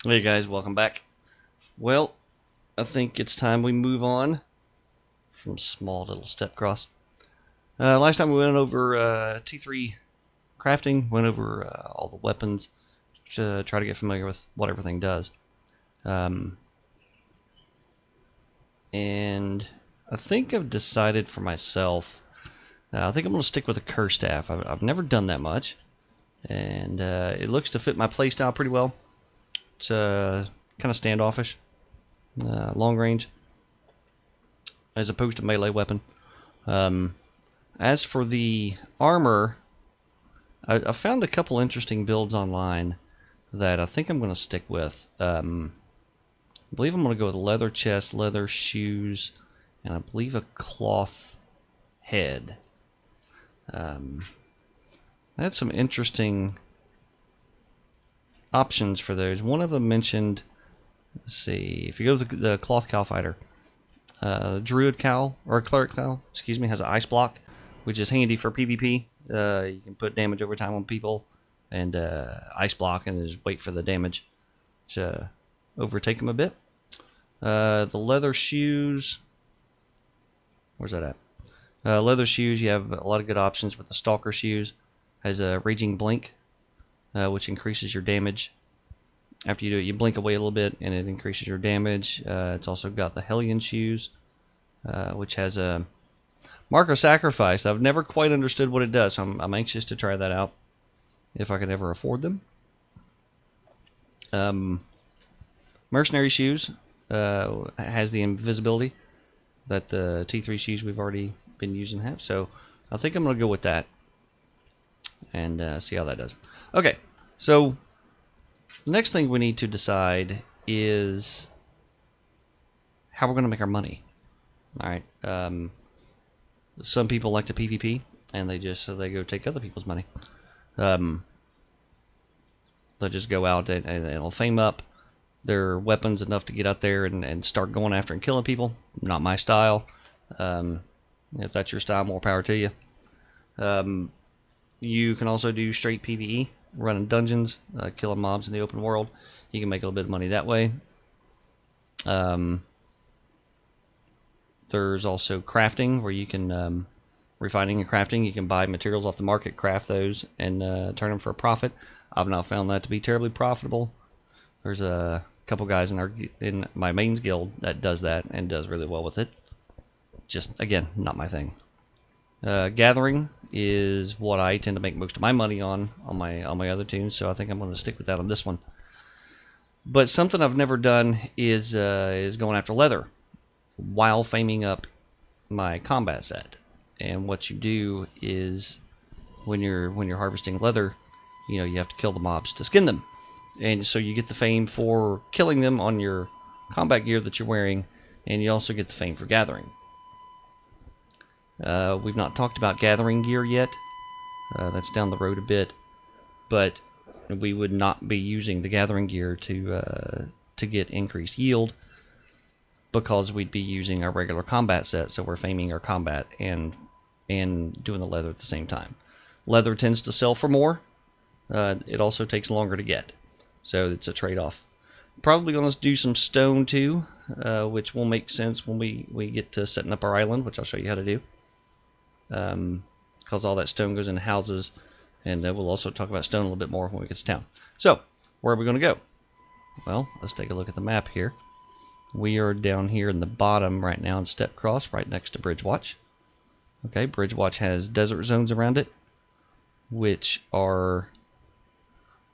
Hey guys, welcome back. Well, I think it's time we move on from small little step cross. Last time we went over T3 crafting, went over all the weapons, to try to get familiar with what everything does. And I think I've decided for myself, I think I'm going to stick with a curse staff. I've never done that much, and it looks to fit my playstyle pretty well. It's kind of standoffish, long range, as opposed to melee weapon. As for the armor, I found a couple interesting builds online that I think I'm going to stick with. I believe I'm going to go with leather chest, leather shoes, and I believe a cloth head. I had some interesting options for those. One of them mentioned, let's see, if you go to the cloth cow fighter, druid cowl, or cleric cowl, excuse me, has an ice block, which is handy for PvP. You can put damage over time on people, and ice block, and just wait for the damage to overtake them a bit. The leather shoes, where's that at? Leather shoes, you have a lot of good options with the stalker shoes. Has a raging blink, which increases your damage. After you do it, you blink away a little bit, and it increases your damage. It's also got the Hellion shoes, which has a mark of sacrifice. I've never quite understood what it does, so I'm anxious to try that out if I could ever afford them. Mercenary shoes has the invisibility that the T3 shoes we've already been using have, so I think I'm going to go with that and see how that does. Okay, so the next thing we need to decide is how we're going to make our money. All right. Some people like to PvP, and they go take other people's money. They'll just go out and they'll fame up their weapons enough to get out there and start going after and killing people. Not my style. If that's your style, more power to you. You can also do straight PvE, running dungeons, killing mobs in the open world. You can make a little bit of money that way. There's also crafting, where you can, refining and crafting, you can buy materials off the market, craft those, and turn them for a profit. I've not found that to be terribly profitable. There's a couple guys in my mains guild that does that and does really well with it. Just, again, not my thing. Gathering is what I tend to make most of my money on my other tunes, so I think I'm going to stick with that on this one. But something I've never done is going after leather while faming up my combat set. And what you do is when you're harvesting leather, you have to kill the mobs to skin them, and so you get the fame for killing them on your combat gear that you're wearing, and you also get the fame for gathering. We've not talked about gathering gear yet. That's down the road a bit, but we would not be using the gathering gear to get increased yield, because we'd be using our regular combat set, so we're faming our combat and doing the leather at the same time. Leather tends to sell for more. It also takes longer to get, so it's a trade-off. Probably going to do some stone too, which will make sense when we get to setting up our island, which I'll show you how to do. Because all that stone goes into houses, and we'll also talk about stone a little bit more when we get to town. So, where are we going to go? Well, let's take a look at the map here. We are down here in the bottom right now in Stepcross, right next to Bridgewatch. Okay, Bridgewatch has desert zones around it, which are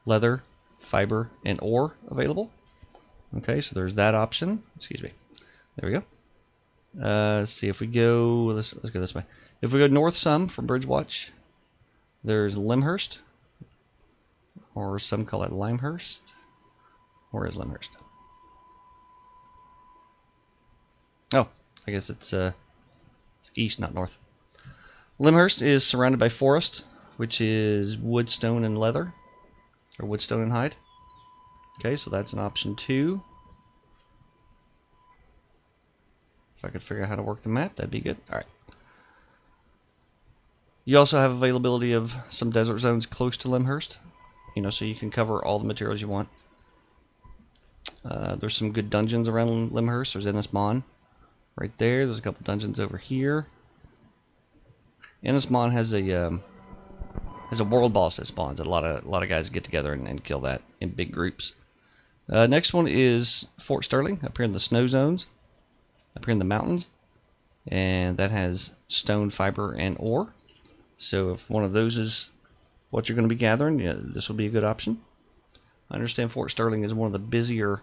leather, fiber, and ore available. Okay, so there's that option. Excuse me. There we go. Let's see if we go. Let's go this way. If we go north some from Bridgewatch, there's Limehurst, or some call it Limehurst. Where is Limehurst? Oh, I guess it's east, not north. Limehurst is surrounded by forest, which is wood, stone, and leather, or wood, stone, and hide. Okay, so that's an option 2. If I could figure out how to work the map, that'd be good. All right. You also have availability of some desert zones close to Limehurst, so you can cover all the materials you want. There's some good dungeons around Limhurst. There's Ennis Mon right there. There's a couple dungeons over here. Ennis Mon has a world boss that spawns. A lot of guys get together and kill that in big groups. Next one is Fort Sterling up here in the snow zones, up here in the mountains, and that has stone, fiber, and ore. So if one of those is what you're going to be gathering, yeah, this will be a good option. I understand Fort Sterling is one of the busier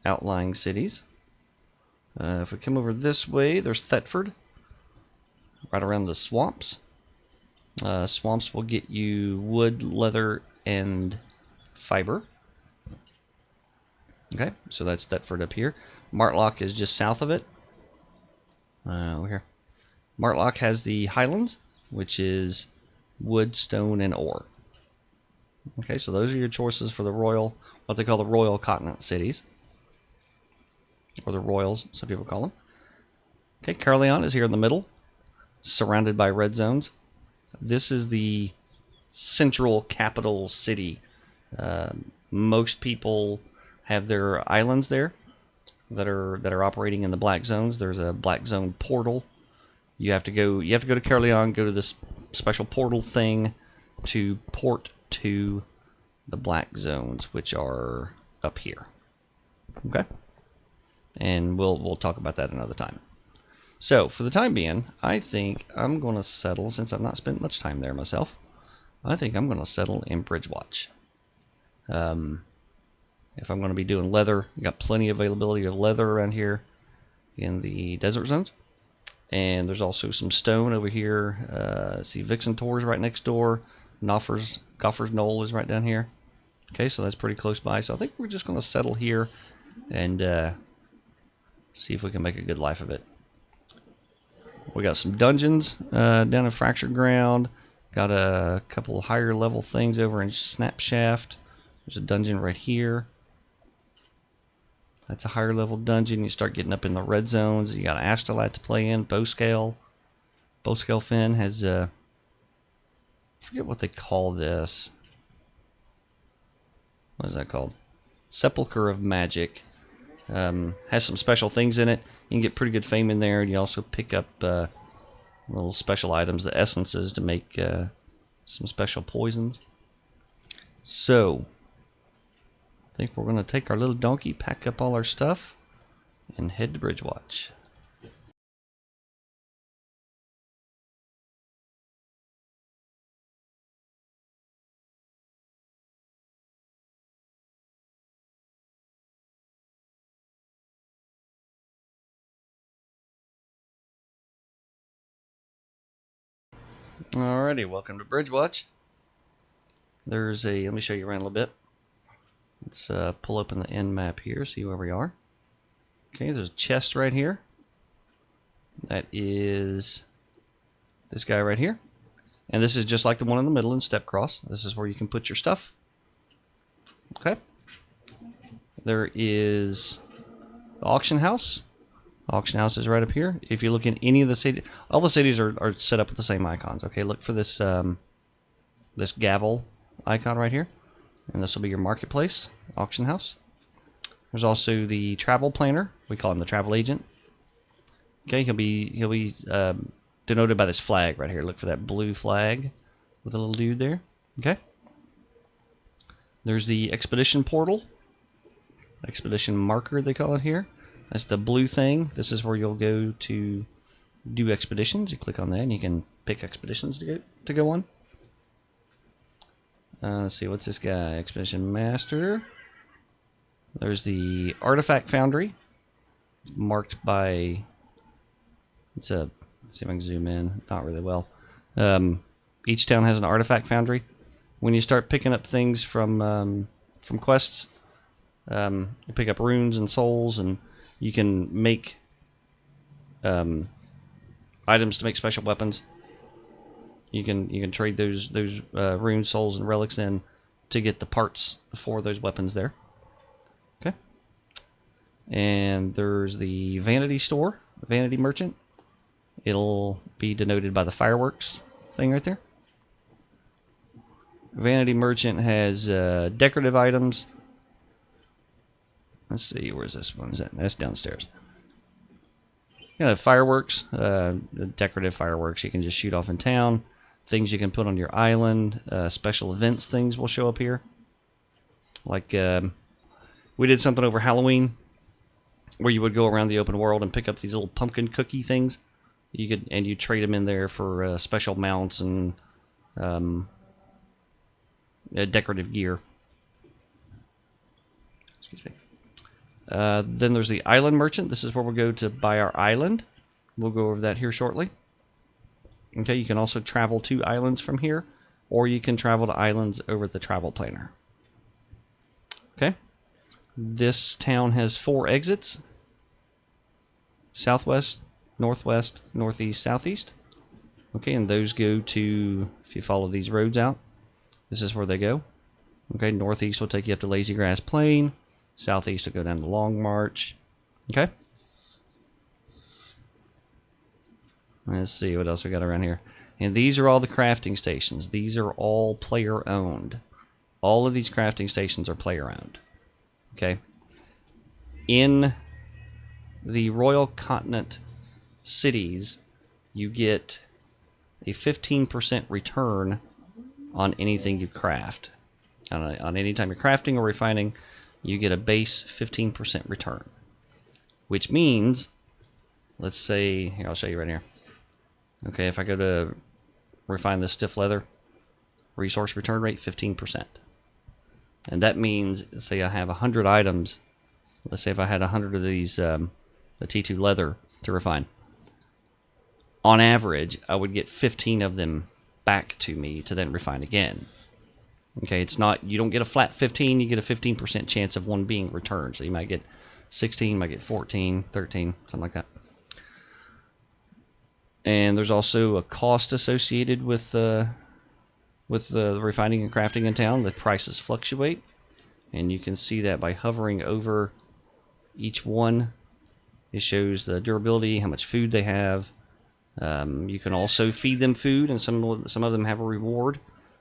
outlying cities. If we come over this way, there's Thetford, right around the swamps. Swamps will get you wood, leather, and fiber. Okay, so that's Thetford up here. Martlock is just south of it. Over here. Martlock has the Highlands, which is wood, stone, and ore. Okay, so those are your choices for the royal, what they call the royal continent cities. Or the royals, some people call them. Okay, Caerleon is here in the middle, surrounded by red zones. This is the central capital city. Most people have their islands there that are operating in the black zones. There's a black zone portal. You have to go to Caerleon, go to this special portal thing to port to the black zones, which are up here. Okay? And we'll talk about that another time. So, for the time being, I think I'm going to settle, since I've not spent much time there myself, I think I'm going to settle in Bridgewatch. If I'm going to be doing leather, got plenty of availability of leather around here in the desert zones. And there's also some stone over here. See Vixen Tor's right next door. Goffer's Knoll is right down here. Okay, so that's pretty close by. So I think we're just going to settle here and see if we can make a good life of it. We got some dungeons down in Fractured Ground. Got a couple higher level things over in Snapshaft. There's a dungeon right here. That's a higher level dungeon. You start getting up in the red zones. You got Astalat to play in. Bowscale. Bowscale Fen has I forget what they call this. What is that called? Sepulchre of Magic. Has some special things in it. You can get pretty good fame in there. And you also pick up little special items, the essences, to make some special poisons. So I think we're going to take our little donkey, pack up all our stuff, and head to Bridgewatch. Alrighty, welcome to Bridgewatch. Let me show you around a little bit. Let's pull open the end map here, see where we are. Okay, there's a chest right here. That is this guy right here. And this is just like the one in the middle in Step Cross. This is where you can put your stuff. Okay. There is the auction house. The auction house is right up here. If you look in any of the cities, all the cities are set up with the same icons. Okay, look for this this gavel icon right here. And this will be your marketplace, auction house. There's also the travel planner. We call him the travel agent. Okay, he'll be denoted by this flag right here. Look for that blue flag with a little dude there. Okay. There's the expedition portal. Expedition marker, they call it here. That's the blue thing. This is where you'll go to do expeditions. You click on that and you can pick expeditions to go on. Let's see, what's this guy? Expedition Master. There's the Artifact Foundry. It's marked by... let's see if I can zoom in. Not really well. Each town has an Artifact Foundry. When you start picking up things from quests, you pick up runes and souls, and you can make items to make special weapons. You can trade those rune souls and relics in to get the parts for those weapons there. Okay. And there's the vanity store, vanity merchant. It'll be denoted by the fireworks thing right there. Vanity merchant has decorative items. Let's see, where's this one? Is that? That's downstairs. Yeah, fireworks, decorative fireworks you can just shoot off in town. Things you can put on your island. Special events things will show up here. Like, we did something over Halloween where you would go around the open world and pick up these little pumpkin cookie things. You trade them in there for special mounts and decorative gear. Excuse me. Then there's the island merchant. This is where we'll go to buy our island. We'll go over that here shortly. Okay, you can also travel to islands from here, or you can travel to islands over at the travel planner. Okay, this town has 4 exits: southwest, northwest, northeast, southeast. Okay, and those go to, if you follow these roads out, this is where they go. Okay, northeast will take you up to Lazy Grass Plain. Southeast will go down to Long March. Okay. Let's see what else we got around here. And these are all the crafting stations. These are all player owned. All of these crafting stations are player owned. Okay. In the Royal Continent cities, you get a 15% return on anything you craft. On any time you're crafting or refining, you get a base 15% return. Which means, let's say, here, I'll show you right here. Okay, if I go to refine this stiff leather, resource return rate 15%. And that means, say I have 100 items. Let's say if I had 100 of these, the T2 leather to refine. On average, I would get 15 of them back to me to then refine again. Okay, it's not, you don't get a flat 15, you get a 15% chance of one being returned. So you might get 16, might get 14, 13, something like that. And there's also a cost associated with the refining and crafting in town. The prices fluctuate, and you can see that by hovering over each one. It shows the durability, how much food they have. You can also feed them food, and some of them have a reward,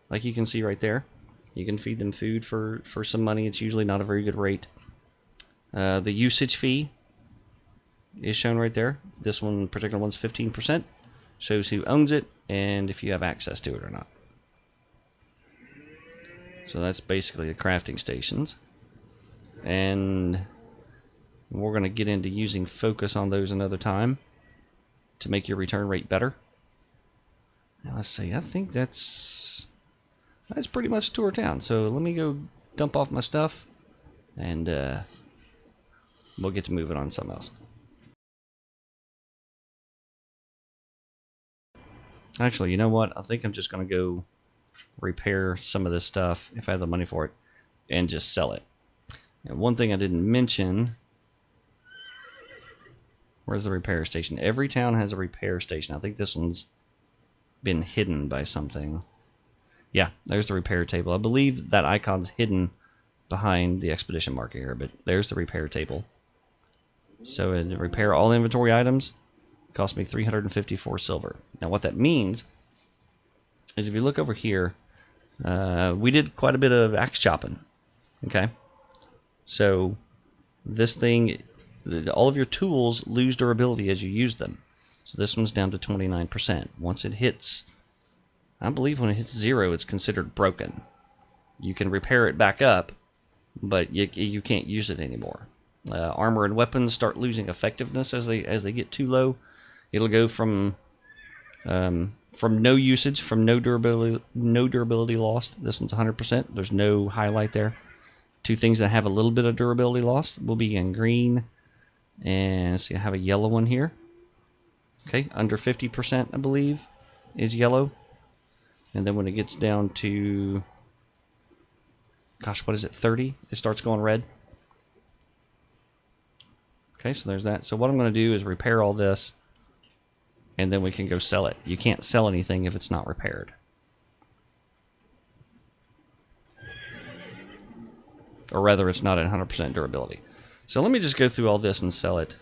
like you can see right there. You can feed them food for some money. It's usually not a very good rate. The usage fee is shown right there. This one, particular one's 15%. Shows who owns it and if you have access to it or not. So that's basically the crafting stations. And we're going to get into using focus on those another time to make your return rate better. Now let's see, I think that's pretty much tour town. So let me go dump off my stuff and we'll get to moving on to something else. Actually, you know what? I think I'm just going to go repair some of this stuff, if I have the money for it, and just sell it. And one thing I didn't mention, where's the repair station? Every town has a repair station. I think this one's been hidden by something. Yeah, there's the repair table. I believe that icon's hidden behind the expedition marker here, but there's the repair table. So to repair all inventory items, cost me 354 silver. Now what that means is if you look over here, we did quite a bit of axe chopping. Okay, so this thing, all of your tools lose durability as you use them. So this one's down to 29%. Once it hits, I believe when it hits 0, it's considered broken. You can repair it back up, but you can't use it anymore. Armor and weapons start losing effectiveness as they get too low. It'll go from no usage, from no durability lost. This one's 100%. There's no highlight there. Two things that have a little bit of durability lost will be in green, and see, I have a yellow one here. Okay, under 50%, I believe, is yellow. And then when it gets down to, gosh, what is it, 30? It starts going red. Okay, so there's that. So what I'm going to do is repair all this, and then we can go sell it. You can't sell anything if it's not repaired. Or rather, it's not at 100% durability. So let me just go through all this and sell it.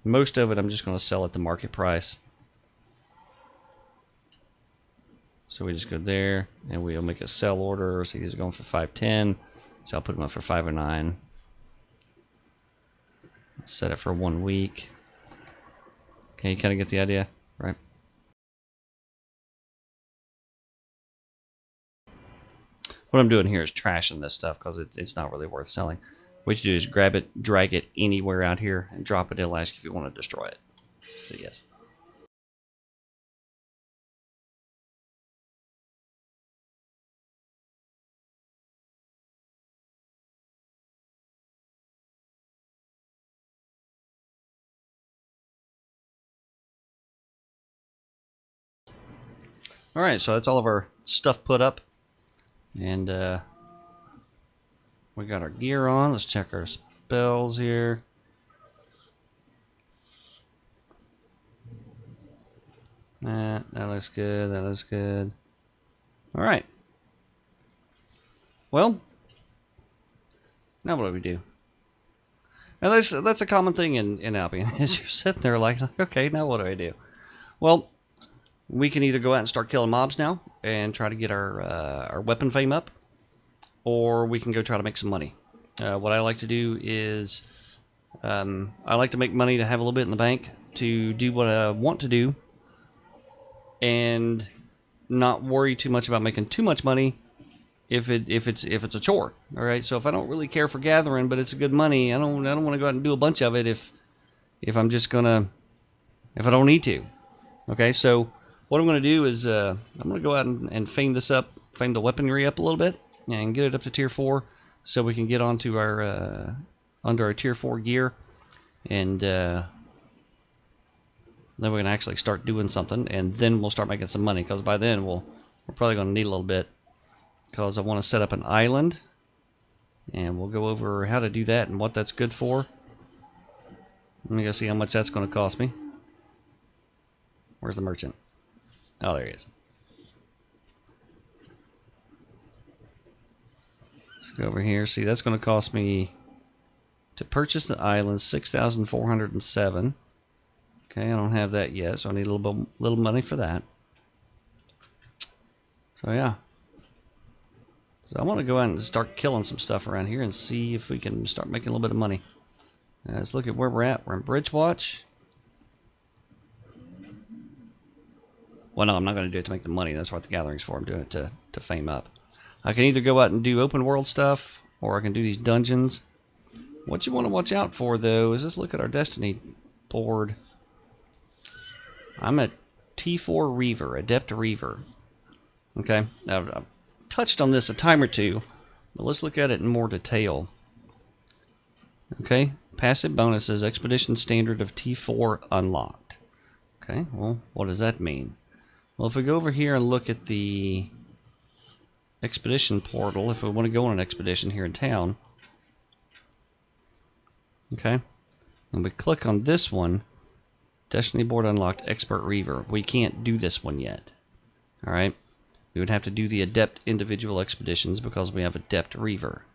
Most of it I'm just going to sell at the market price. So we just go there, and we'll make a sell order. So these are going for 510. So I'll put them up for 509. Set it for 1 week. Okay, you kind of get the idea, right? What I'm doing here is trashing this stuff because it's not really worth selling. What you do is grab it, drag it anywhere out here, and drop it. It'll ask if you want to destroy it. So yes. All right, so that's all of our stuff put up, and we got our gear on. Let's check our spells here. That looks good. That looks good. All right. Well, now what do we do? Now that's a common thing in Albion. Is you're sitting there like, okay, now what do I do? Well, we can either go out and start killing mobs now and try to get our weapon fame up, or we can go try to make some money. What I like to do is I like to make money to have a little bit in the bank to do what I want to do and not worry too much about making too much money if it's a chore. All right, so if I don't really care for gathering, but it's good money, I don't want to go out and do a bunch of it if I don't need to. Okay, so what I'm going to do is I'm going to go out and fame the weaponry up a little bit and get it up to tier 4 so we can get onto our under our tier 4 gear, and then we can actually start doing something, and then we'll start making some money, because by then we're probably going to need a little bit, because I want to set up an island, and we'll go over how to do that and what that's good for. Let me go see how much that's going to cost me. Where's the merchant? Oh, there he is. Let's go over here. See, that's going to cost me to purchase the island 6,407. Okay, I don't have that yet, so I need a little money for that. So yeah. So I want to go out and start killing some stuff around here and see if we can start making a little bit of money. Let's look at where we're at. We're in Bridgewatch. Well, no, I'm not going to do it to make the money. That's what the gathering's for. I'm doing it to fame up. I can either go out and do open world stuff, or I can do these dungeons. What you want to watch out for, though, is just look at our Destiny board. I'm at T4 Reaver, Adept Reaver. Okay, I've touched on this a time or two, but let's look at it in more detail. Okay, passive bonuses, Expedition Standard of T4 unlocked. Okay, well, what does that mean? Well, if we go over here and look at the expedition portal, if we want to go on an expedition here in town, okay, and we click on this one, Destiny board unlocked, Expert Reaver. We can't do this one yet. All right, we would have to do the Adept individual expeditions because we have Adept Reaver.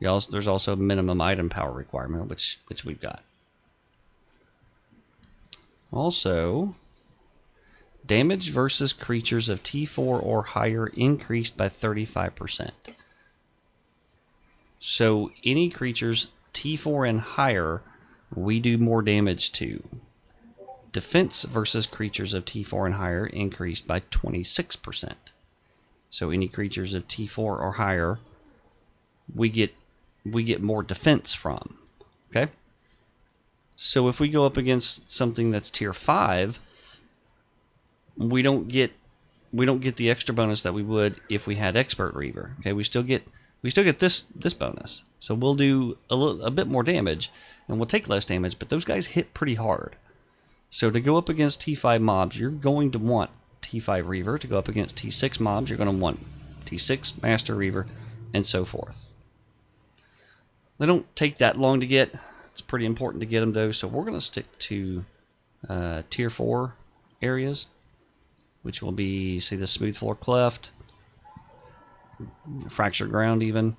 There's also a minimum item power requirement, which we've got. Also, damage versus creatures of T4 or higher increased by 35%. So any creatures T4 and higher, we do more damage to. Defense versus creatures of T4 and higher increased by 26%. So any creatures of T4 or higher, we get more defense from. Okay? So if we go up against something that's tier 5, we don't get the extra bonus that we would if we had Expert Reaver. Okay, we still get this bonus. So we'll do a bit more damage, and we'll take less damage, but those guys hit pretty hard. So to go up against T5 mobs, you're going to want T5 Reaver. To go up against T6 mobs, you're going to want T6 Master Reaver, and so forth. They don't take that long to get. It's pretty important to get them, though, so we're going to stick to tier 4 areas, which will be, see, the Smooth Floor Cleft, Fractured Ground even.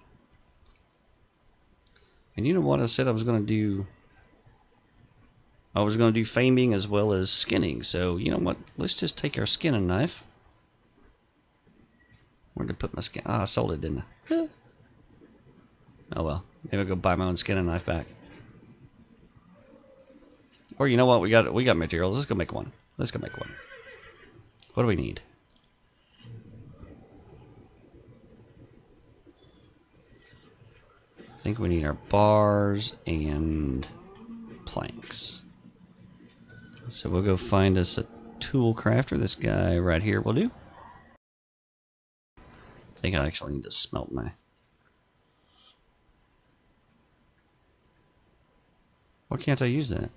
And you know what I said I was going to do? I was going to do faming as well as skinning. So, you know what? Let's just take our skinning knife. Where did I put my skin? Ah, I sold it, didn't I? Oh well. Maybe I'll go buy my own skinning knife back. Or you know what? We got materials. Let's go make one. Let's go make one. What do we need? I think we need our bars and planks. So we'll go find us a tool crafter. This guy right here will do. I think I actually need to smelt my... Why can't I use that?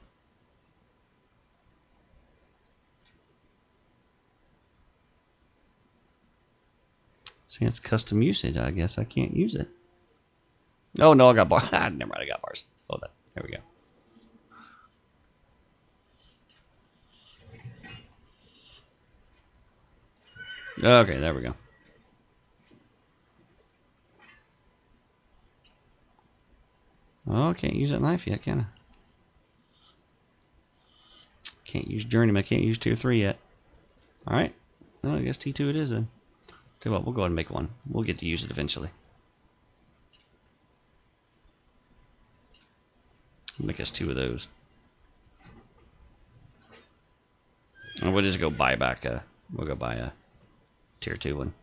See, it's custom usage. I guess I can't use it. Oh, no, I got bars. Never mind, I got bars. Hold on. There we go. Okay, there we go. Oh, I can't use that knife yet, can I? Can't use Journeyman. I can't use Tier 3 yet. Alright. Well, I guess T2 it is then. Tell you what, we'll go ahead and make one. We'll get to use it eventually. Make us 2 of those. And we'll just go buy back a... We'll go buy a Tier 2 one.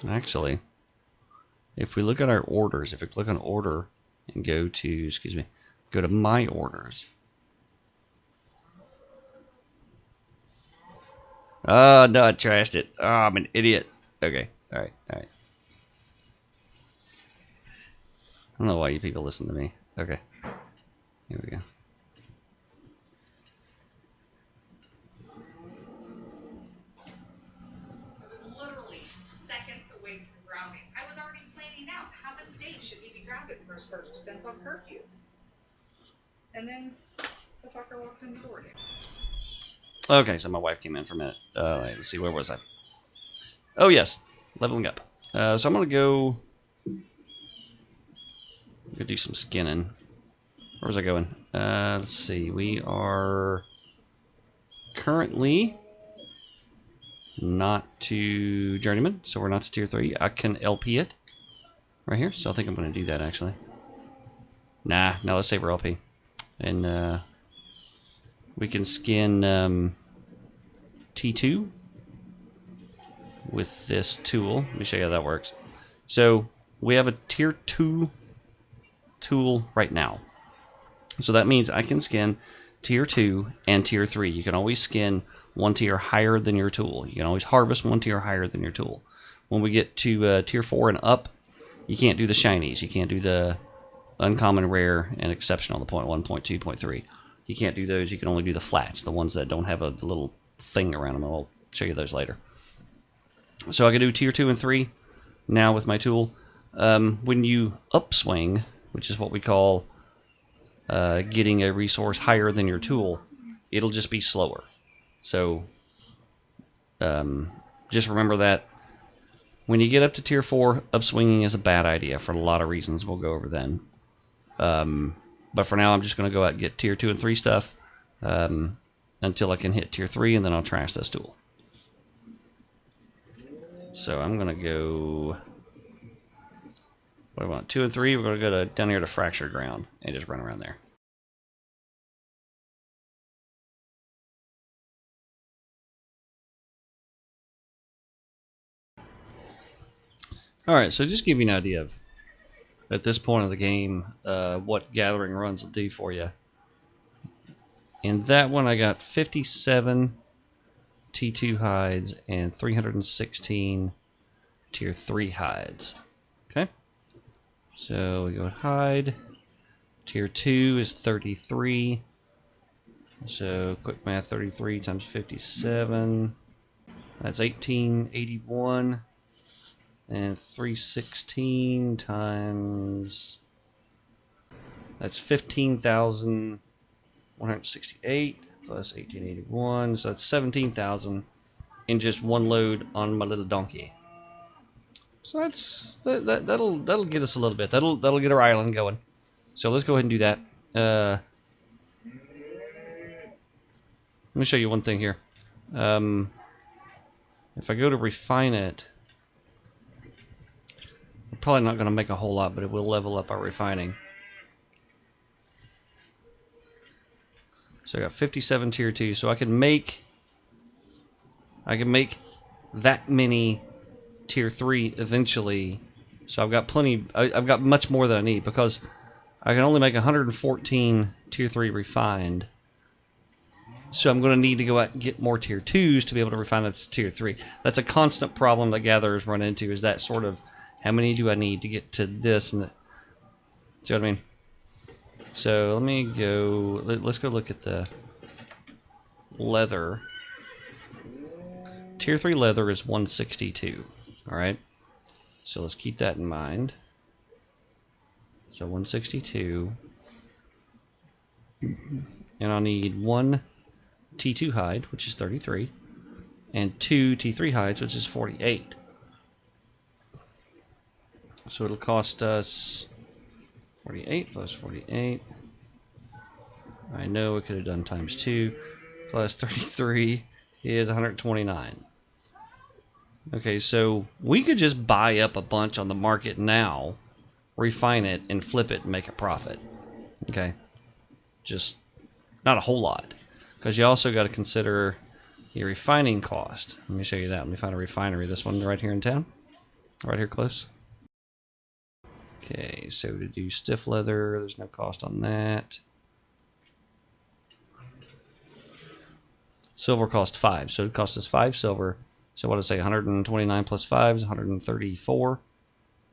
Actually, if we look at our orders, if we click on order and go to, excuse me, go to my orders. Oh, no, I trashed it. Oh, I'm an idiot. Okay, alright, alright. I don't know why you people listen to me. Okay, here we go. Literally seconds away from grounding. I was already planning out how many days should he be grounded for his first defense on curfew. And then the fucker walked in the door again. Okay, so my wife came in for a minute. Let's see, where was I? Oh, yes, leveling up. So I'm going to go do some skinning. Where was I going? Let's see, we are currently not to Journeyman, so we're not to Tier 3. I can LP it right here, so I think I'm going to do that, actually. Nah, no, let's save our LP. And we can skin T2 with this tool. Let me show you how that works. So we have a Tier 2 tool right now. So that means I can skin Tier 2 and Tier 3. You can always skin one tier higher than your tool. You can always harvest one tier higher than your tool. When we get to Tier 4 and up, you can't do the shinies. You can't do the uncommon, rare, and exceptional, the 0.1, 0.2, 0.3. You can't do those. You can only do the flats, the ones that don't have a little thing around them. I'll show you those later. So I can do Tier 2 and 3 now with my tool. When you upswing, which is what we call getting a resource higher than your tool, it'll just be slower. So just remember that when you get up to Tier 4, upswinging is a bad idea for a lot of reasons we'll go over then. But for now, I'm just going to go out and get Tier 2 and 3 stuff until I can hit Tier 3, and then I'll trash this tool. So I'm going to go... What do I want? 2 and 3. We're going to go down here to Fracture Ground and just run around there. Alright, so just give you an idea of, at this point of the game, what gathering runs will do for you. In that one, I got 57 T2 hides and 316 Tier 3 hides. Okay? So we go with hide. Tier 2 is 33. So quick math, 33 times 57. That's 1881. And 316 times... That's 15,168 plus 1881. So that's 17,000 in just one load on my little donkey. So that'll get us a little bit. That'll get our island going. So let's go ahead and do that. Let me show you one thing here. If I go to refine it, we're probably not going to make a whole lot, but it will level up our refining. So I got 57 tier 2. So I can make that many tier 3 eventually. So I've got plenty. I've got much more than I need because I can only make 114 tier 3 refined. So I'm going to need to go out and get more tier 2s to be able to refine up to tier 3. That's a constant problem that gatherers run into, is that sort of, how many do I need to get to this? And see what I mean? So let me go, let's go look at the leather. Tier 3 leather is 162, alright? So let's keep that in mind. So 162. And I'll need 1 T2 hide, which is 33, and 2 T3 hides, which is 48. So it'll cost us 48 plus 48. I know we could have done times 2 plus 33 is 129. Okay, so we could just buy up a bunch on the market now, refine it, and flip it and make a profit. Okay, just not a whole lot. Because you also got to consider your refining cost. Let me show you that. Let me find a refinery. This one right here in town. Right here close. Okay, so to do stiff leather, there's no cost on that. Silver cost 5. So it cost us 5 silver. So what did I say? 129 plus 5 is 134.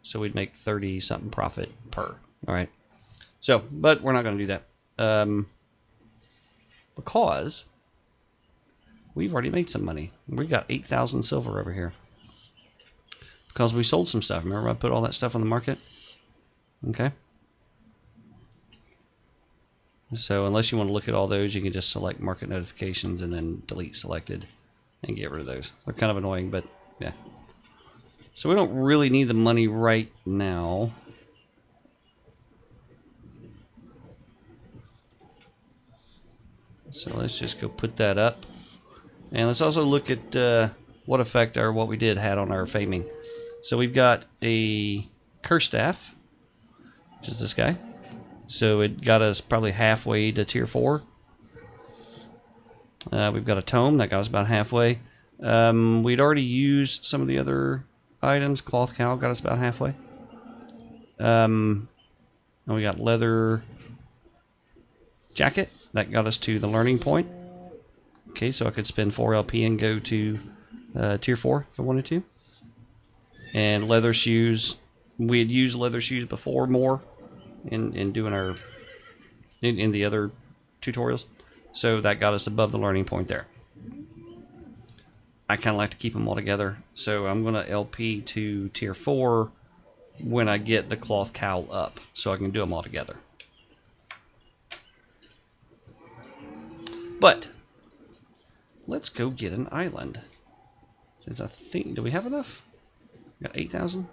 So we'd make 30 something profit per. Alright. So, but we're not going to do that. Because we've already made some money. We got 8,000 silver over here. Because we sold some stuff. Remember I put all that stuff on the market? Okay. So unless you want to look at all those, you can just select market notifications and then delete selected and get rid of those. They're kind of annoying, but yeah. So we don't really need the money right now. So let's just go put that up. And let's also look at what effect or what we did had on our faming. So we've got a curse staff, which is this guy. So it got us probably halfway to tier 4. We've got a tome that got us about halfway. We'd already used some of the other items. Cloth cowl got us about halfway. And we got leather jacket. That got us to the learning point. Okay, so I could spend 4 LP and go to tier 4 if I wanted to. And leather shoes. We had used leather shoes before more in doing our in the other tutorials. So that got us above the learning point there. I kind of like to keep them all together. So I'm going to LP to tier 4 when I get the cloth cowl up. So I can do them all together. But let's go get an island. Since I think, do we have enough? We got 8,000.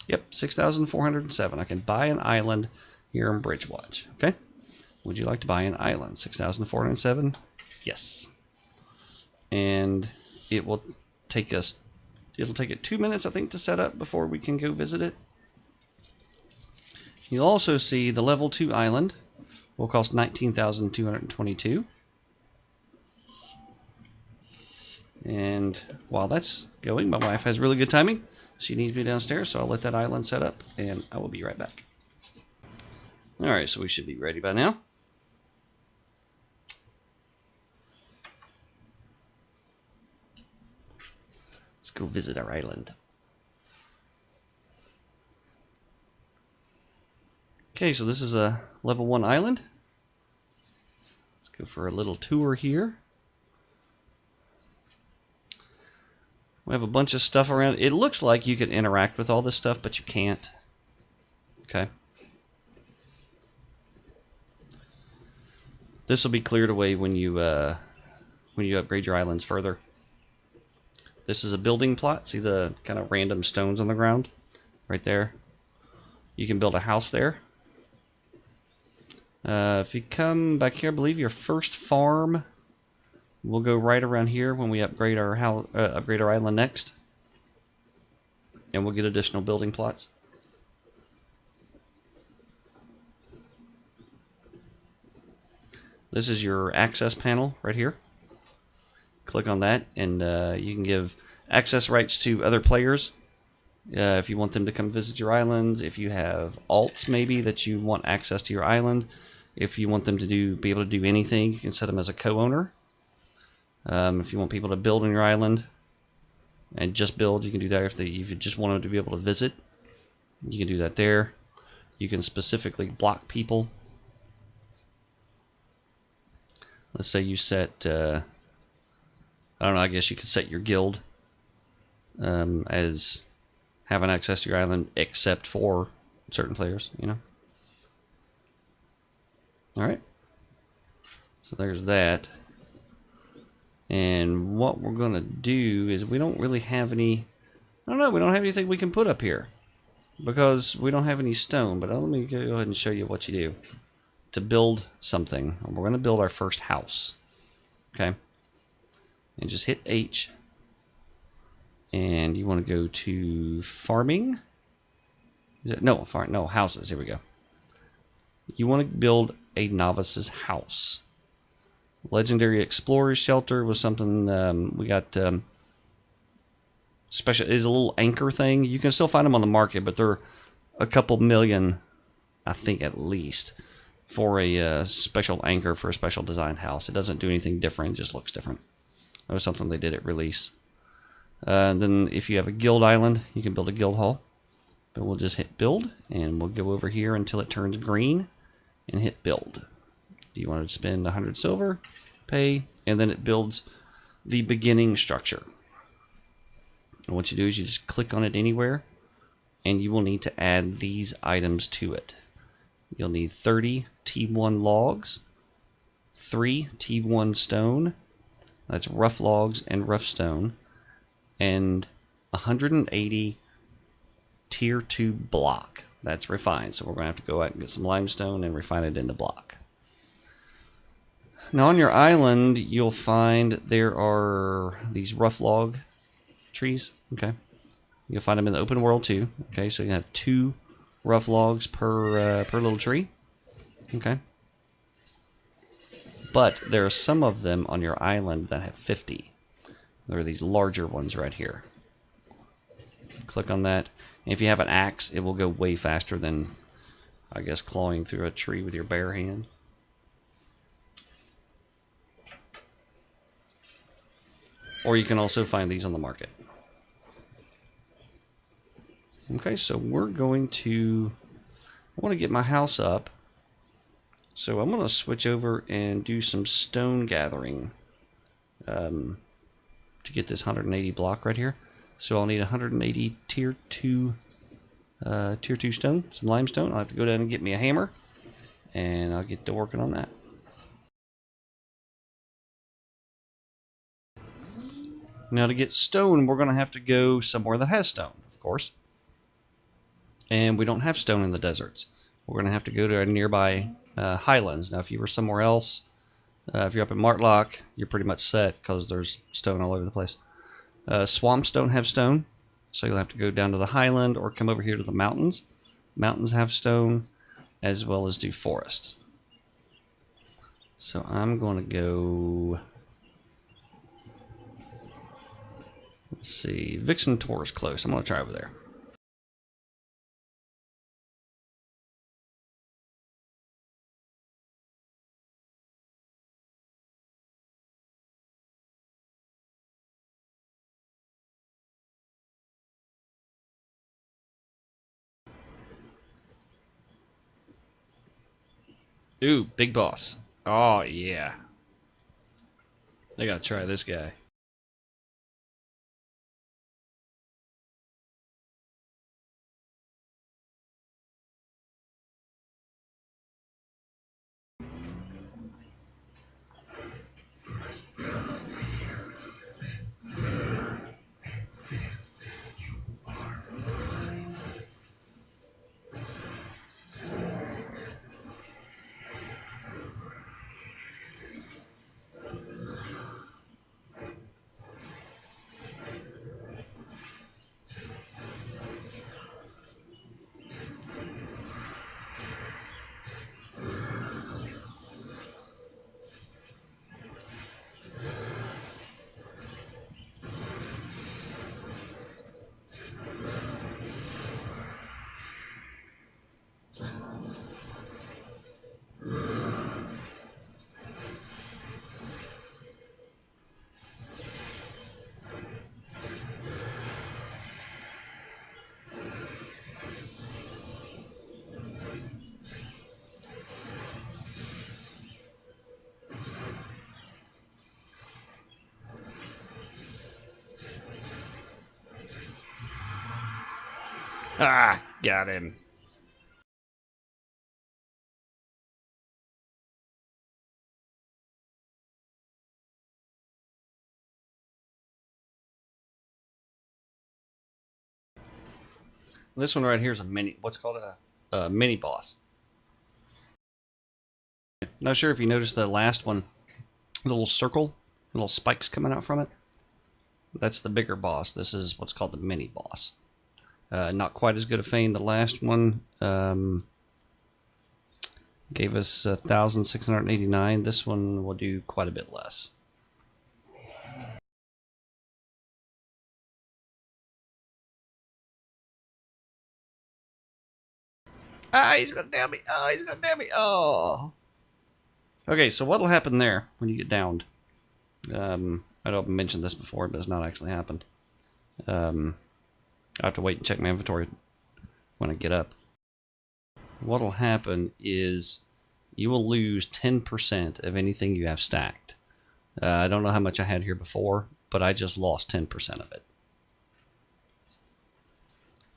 Yep, 6,407. I can buy an island here in Bridgewatch. Okay. Would you like to buy an island? 6,407. Yes. And it will take us. It'll take it 2 minutes, I think, to set up before we can go visit it. You'll also see the level 2 island will cost 19,222. And while that's going, my wife has really good timing. She needs me downstairs, so I'll let that island set up, and I will be right back. Alright, so we should be ready by now. Let's go visit our island. Okay, so this is a level 1 island. Let's go for a little tour here. We have a bunch of stuff around. It looks like you can interact with all this stuff, but you can't. Okay. This will be cleared away when you upgrade your islands further. This is a building plot. See the kind of random stones on the ground? Right there. You can build a house there. If you come back here, I believe your first farm will go right around here when we upgrade our house, upgrade our island next, and we'll get additional building plots. This is your access panel right here. Click on that, and you can give access rights to other players if you want them to come visit your island. If you have alts maybe that you want access to your island, if you want them to be able to do anything, you can set them as a co-owner. If you want people to build on your island and just build, you can do that. If you just want them to be able to visit, you can do that there. You can specifically block people. Let's say you set, I don't know, I guess you could set your guild as having access to your island except for certain players, you know. Alright. So there's that. And what we're going to do is we don't really have any, I don't know, we don't have anything we can put up here because we don't have any stone. But let me go ahead and show you what you do to build something. We're going to build our first house. Okay. And just hit H. And you want to go to farming. Is it? No, no, houses. Here we go. You want to build a novice's house. Legendary Explorer's Shelter was something we got special. Is a little anchor thing. You can still find them on the market, but they're a couple million, I think at least, for a special anchor for a special designed house. It doesn't do anything different. It just looks different. That was something they did at release. Then if you have a guild island, you can build a guild hall. But we'll just hit build, and we'll go over here until it turns green, and hit build. Do you want to spend 100 silver? Pay, and then it builds the beginning structure. And what you do is you just click on it anywhere, and you will need to add these items to it. You'll need 30 T1 logs, 3 T1 stone, that's rough logs and rough stone, and 180 tier 2 block. That's refined, so we're going to have to go out and get some limestone and refine it into block. Now on your island, you'll find there are these rough log trees. Okay, you'll find them in the open world too. Okay, so you have 2 rough logs per little tree. Okay, but there are some of them on your island that have 50. There are these larger ones right here. Click on that. And if you have an axe, it will go way faster than, I guess, clawing through a tree with your bare hand. Or you can also find these on the market. Okay, so we're going to, I want to get my house up. So I'm going to switch over and do some stone gathering to get this 180 block right here. So I'll need 180 tier 2 stone, some limestone. I'll have to go down and get me a hammer, and I'll get to working on that. Now to get stone, we're going to have to go somewhere that has stone, of course. And we don't have stone in the deserts. We're going to have to go to our nearby highlands. Now if you were somewhere else, if you're up in Martlock, you're pretty much set because there's stone all over the place. Swamps don't have stone, so you'll have to go down to the highland or come over here to the mountains. Mountains have stone, as well as do forests. So I'm going to go... Let's see, Vixen Tor is close. I'm going to try over there. Ooh, big boss. Oh, yeah. I gotta try this guy. Ah, got him. This one right here is a mini. What's called a mini boss. Not sure if you noticed the last one. Little circle, little spikes coming out from it. That's the bigger boss. This is what's called the mini boss. Not quite as good a fame. The last one gave us 1,689. This one will do quite a bit less. Ah, he's gonna down me. Oh, he's gonna down me. Oh. Okay, so what'll happen there when you get downed? I know I've mentioned this before, but it's not actually happened. I have to wait and check my inventory when I get up. What'll happen is you will lose 10% of anything you have stacked. I don't know how much I had here before, but I just lost 10% of it.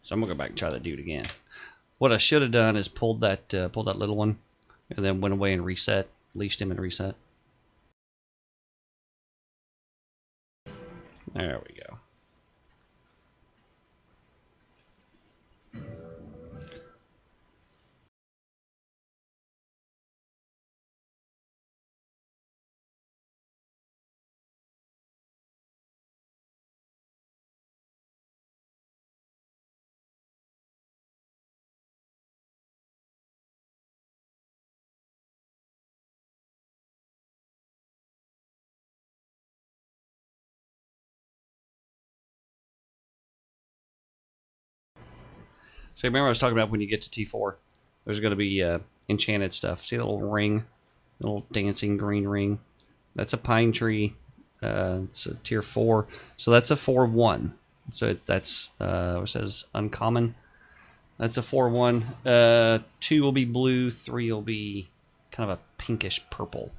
So I'm gonna go back and try that dude again. What I should have done is pulled that little one, and then went away and reset, leashed him and reset. There we go. So remember I was talking about when you get to T4, there's going to be enchanted stuff. See the little ring, little dancing green ring? That's a pine tree. It's a tier 4. So that's a 4-1. So that's it says uncommon. That's a 4-1. 2 will be blue. 3 will be kind of a pinkish purple.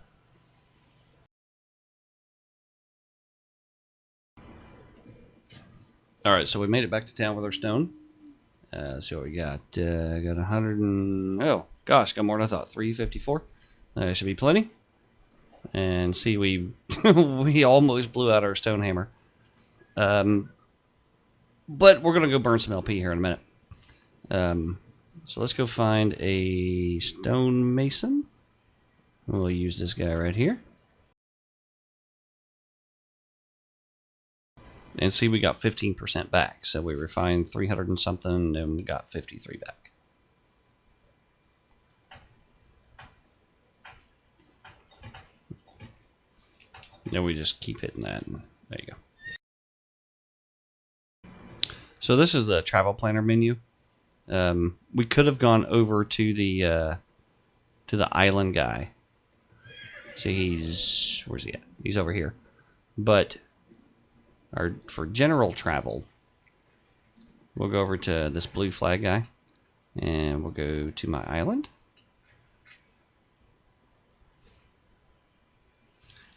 All right, so we made it back to town with our stone. So what we got? Got 100 and... Oh, gosh, got more than I thought. 354. Should be plenty. And see, we we almost blew out our stone hammer. But we're going to go burn some LP here in a minute. So let's go find a stone mason. We'll use this guy right here. And see, we got 15% back. So we refined 300 and something and got 53 back. Then we just keep hitting that. And there you go. So this is the travel planner menu. We could have gone over to the island guy. See, where's he at? He's over here. But for general travel, we'll go over to this blue flag guy, and we'll go to my island.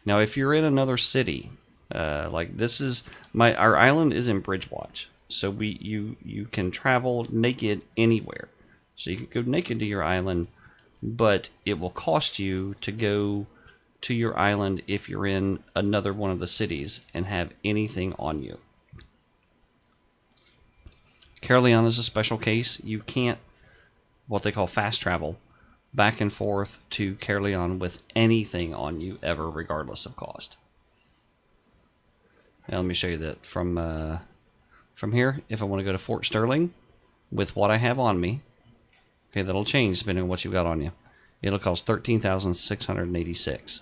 Now, if you're in another city, like this is our island is in Bridgewatch, so you can travel naked anywhere. So you can go naked to your island, but it will cost you to go to your island if you're in another one of the cities and have anything on you. Caerleon is a special case. You can't, what they call fast travel, back and forth to Caerleon with anything on you ever, regardless of cost. Now let me show you that from here. If I want to go to Fort Sterling with what I have on me, okay, that'll change depending on what you've got on you. It'll cost 13,686.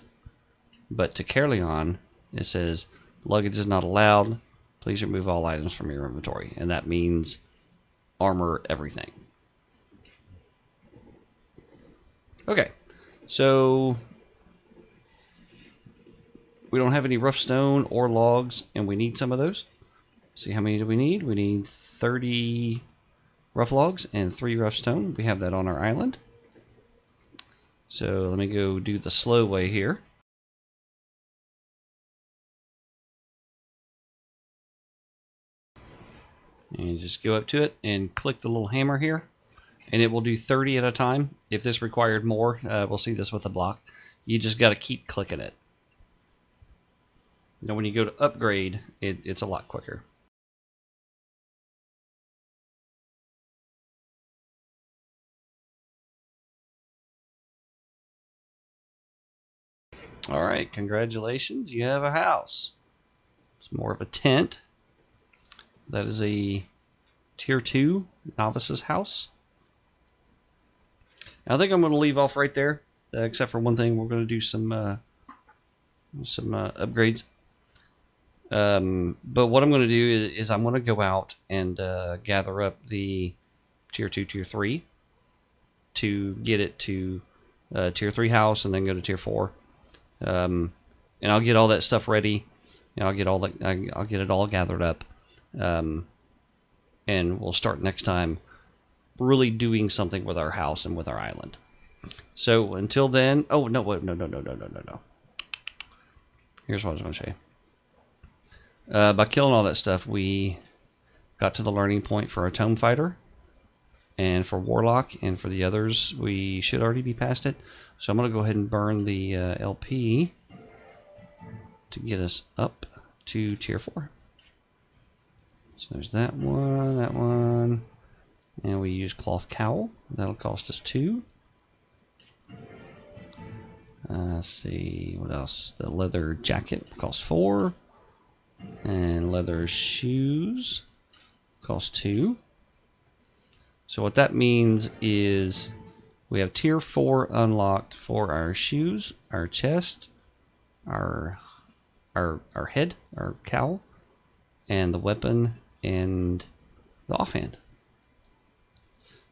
But to Caerleon, it says luggage is not allowed. Please remove all items from your inventory, and that means armor, everything. Okay, so we don't have any rough stone or logs, and we need some of those. See, how many do we need? We need 30 rough logs and 3 rough stone. We have that on our island. So let me go do the slow way here. And just go up to it and click the little hammer here. And it will do 30 at a time. If this required more, we'll see this with a block. You just got to keep clicking it. Now when you go to upgrade, it's a lot quicker. All right, congratulations, you have a house. It's more of a tent. That is a tier 2 novice's house. I think I'm going to leave off right there, except for one thing. We're going to do some upgrades. But what I'm going to do is I'm going to go out and gather up the tier 2, tier 3 to get it to tier 3 house, and then go to tier 4. And I'll get all that stuff ready. And I'll get it all gathered up. And we'll start next time really doing something with our house and with our island. So until then, oh no, no. Here's what I was going to show you. By killing all that stuff, we got to the learning point for our Tome Fighter, and for Warlock, and for the others, we should already be past it. So I'm going to go ahead and burn the LP to get us up to tier 4. So there's that one, and we use Cloth Cowl. That'll cost us 2. Let's see, what else? The leather jacket costs 4. And leather shoes cost 2. So what that means is we have tier 4 unlocked for our shoes, our chest, our head, our cowl, and the weapon, and the offhand.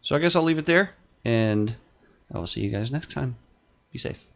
So I guess I'll leave it there, and I will see you guys next time. Be safe.